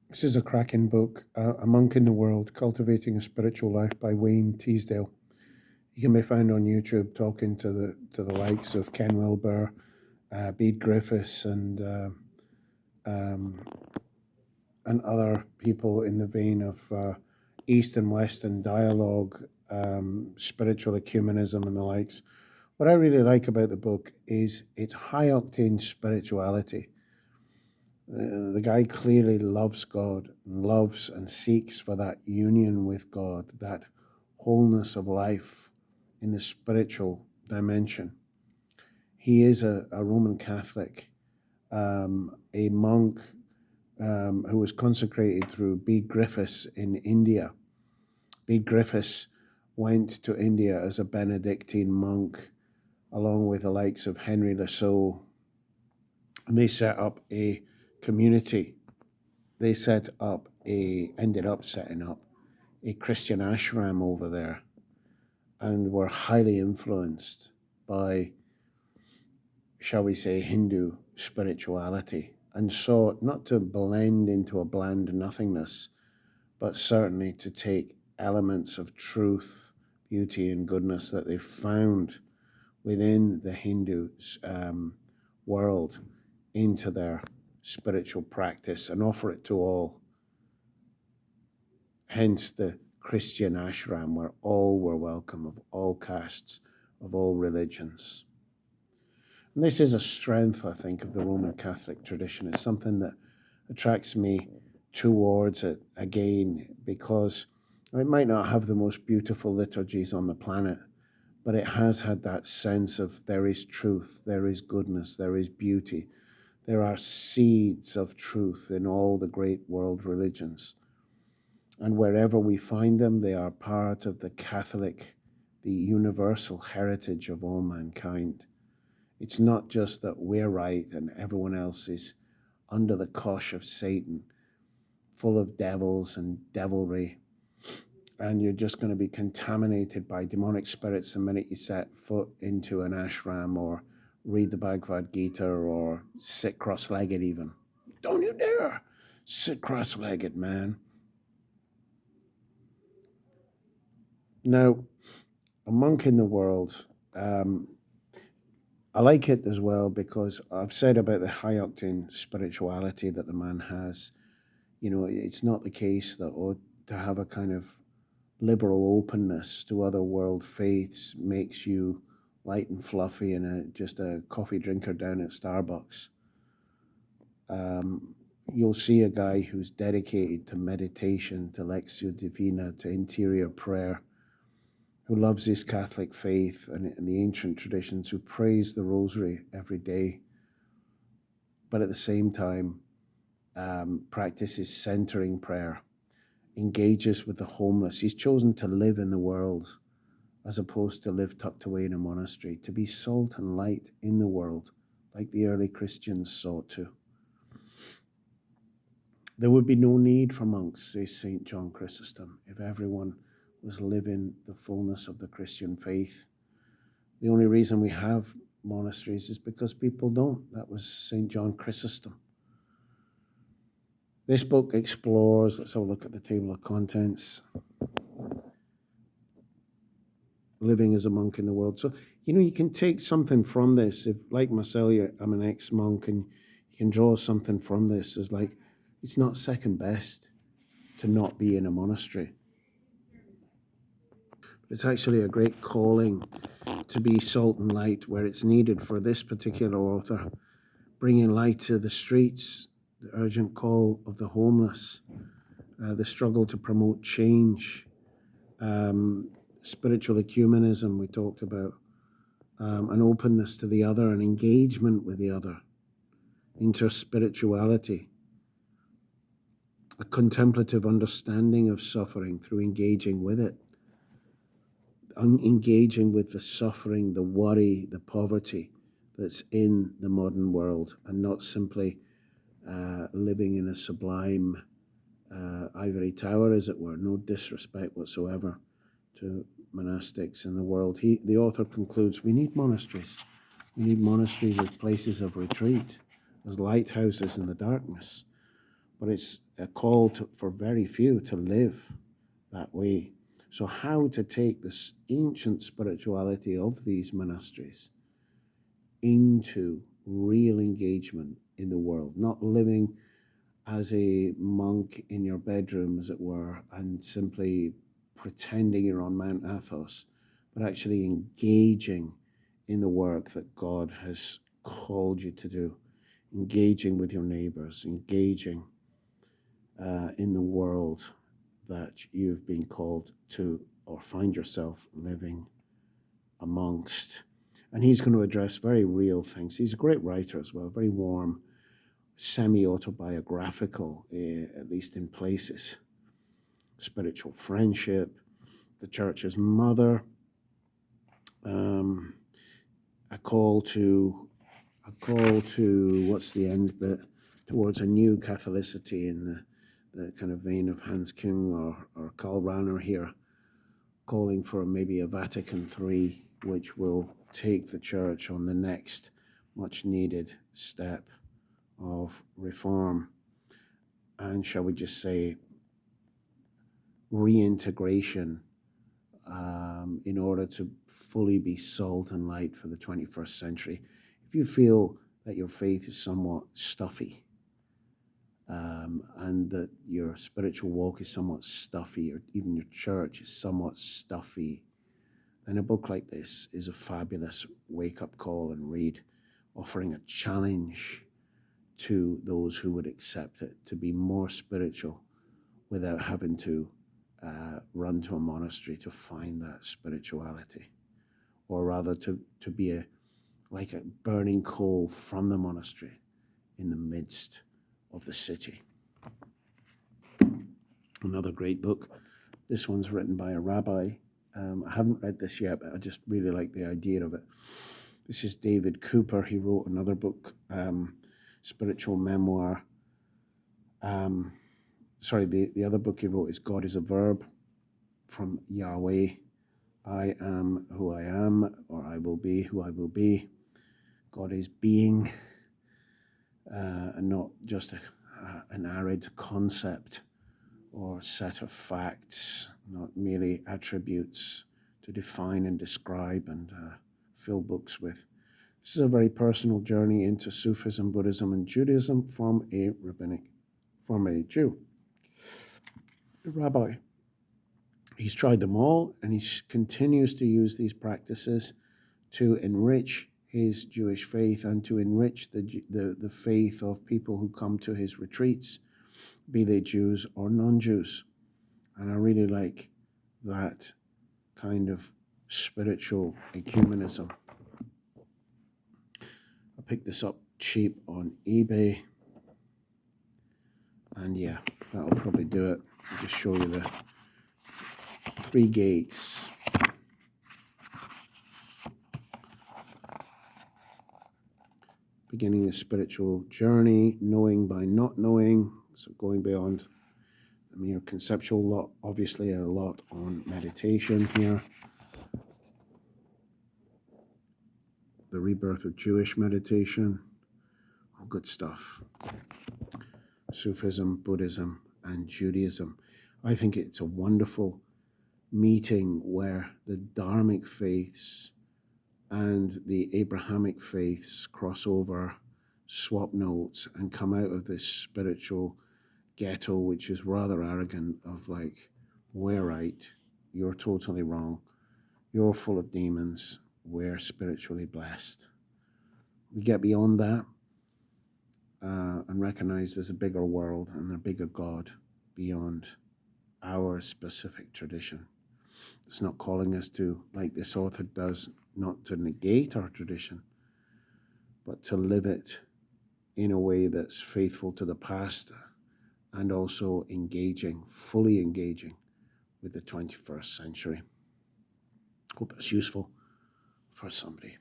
This is a cracking book, A Monk in the World, Cultivating a Spiritual Life by Wayne Teasdale. He can be found on YouTube talking to the likes of Ken Wilber, Bede Griffiths, um, and other people in the vein of East and Western dialogue, spiritual ecumenism, and the likes. What I really like about the book is its high octane spirituality. The guy clearly loves God, loves and seeks for that union with God, that wholeness of life in the spiritual dimension. He is a Roman Catholic, a monk who was consecrated through Bede Griffiths in India. Bede Griffiths went to India as a Benedictine monk, along with the likes of Henry Lasso, and they set up a community. They ended up setting up a Christian ashram over there, and were highly influenced by, shall we say, Hindu spirituality, and sought not to blend into a bland nothingness, but certainly to take elements of truth, beauty, and goodness that they found within the Hindu world into their spiritual practice and offer it to all. Hence the Christian ashram, where all were welcome, of all castes, of all religions. And this is a strength, I think, of the Roman Catholic tradition. It's something that attracts me towards it again, because it might not have the most beautiful liturgies on the planet, but it has had that sense of there is truth, there is goodness, there is beauty. There are seeds of truth in all the great world religions. And wherever we find them, they are part of the Catholic, the universal heritage of all mankind. It's not just that we're right and everyone else is under the cosh of Satan, full of devils and devilry, and you're just going to be contaminated by demonic spirits the minute you set foot into an ashram or read the Bhagavad Gita or sit cross-legged even. Don't you dare sit cross-legged, man. Now, A Monk in the World, I like it as well because I've said about the high octane spirituality that the man has. You know, it's not the case that to have a kind of liberal openness to other world faiths makes you light and fluffy and just a coffee drinker down at Starbucks. You'll see a guy who's dedicated to meditation, to Lectio Divina, to interior prayer, who loves his Catholic faith and the ancient traditions, who prays the rosary every day, but at the same time practices centering prayer, engages with the homeless. He's chosen to live in the world as opposed to live tucked away in a monastery, to be salt and light in the world, like the early Christians sought to. There would be no need for monks, says St. John Chrysostom, if everyone was living the fullness of the Christian faith. The only reason we have monasteries is because people don't. That was St. John Chrysostom. This book explores, let's have a look at the table of contents, living as a monk in the world. So, you can take something from this. If, like myself, I'm an ex-monk, and you can draw something from this as like, it's not second best to not be in a monastery. It's actually a great calling to be salt and light where it's needed for this particular author, bringing light to the streets, the urgent call of the homeless, the struggle to promote change, spiritual ecumenism we talked about, an openness to the other, an engagement with the other, interspirituality, a contemplative understanding of suffering through engaging with it, engaging with the suffering, the worry, the poverty that's in the modern world, and not simply living in a sublime ivory tower, as it were. No disrespect whatsoever to monastics in the world. The author concludes, we need monasteries. We need monasteries as places of retreat, as lighthouses in the darkness. but it's a call for very few to live that way. So, how to take this ancient spirituality of these monasteries into real engagement in the world, not living as a monk in your bedroom, as it were, and simply pretending you're on Mount Athos, but actually engaging in the work that God has called you to do, engaging with your neighbors, engaging in the world that you've been called to or find yourself living amongst. And he's going to address very real things. He's a great writer as well, very warm, semi-autobiographical, at least in places. Spiritual friendship, the church's mother, a call to what's the end bit, towards a new Catholicity in the kind of vein of Hans Küng or Karl Rahner here, calling for maybe a Vatican III, which will take the church on the next much needed step of reform, and shall we just say reintegration, in order to fully be salt and light for the 21st century. If you feel that your faith is somewhat stuffy, and that your spiritual walk is somewhat stuffy, or even your church is somewhat stuffy, then a book like this is a fabulous wake-up call and read, offering a challenge to those who would accept it to be more spiritual without having to run to a monastery to find that spirituality, or rather to be like a burning coal from the monastery in the midst of the city. Another great book. This one's written by a rabbi. I haven't read this yet, but I just really like the idea of it. This is David Cooper. He wrote another book, spiritual memoir. The other book he wrote is God is a Verb, from Yahweh. I am who I am, or I will be who I will be. God is being, and not just an arid concept or set of facts, not merely attributes to define and describe and fill books with. This is a very personal journey into Sufism, Buddhism, and Judaism from a Jew, a rabbi. He's tried them all, and he continues to use these practices to enrich his Jewish faith and to enrich the faith of people who come to his retreats, be they Jews or non-Jews. And I really like that kind of spiritual ecumenism. I picked this up cheap on eBay, and yeah, that'll probably do it. I'll just show you the 3 gates. Beginning a spiritual journey, knowing by not knowing, so going beyond the mere conceptual lot, obviously a lot on meditation here. The rebirth of Jewish meditation, all good stuff. Sufism, Buddhism, and Judaism. I think it's a wonderful meeting where the Dharmic faiths and the Abrahamic faiths cross over, swap notes, and come out of this spiritual ghetto, which is rather arrogant, of like, we're right, you're totally wrong, you're full of demons, we're spiritually blessed. We get beyond that and recognize there's a bigger world and a bigger God beyond our specific tradition. It's not calling us to, like this author does, not to negate our tradition, but to live it in a way that's faithful to the past and also fully engaging with the 21st century. Hope it's useful for somebody.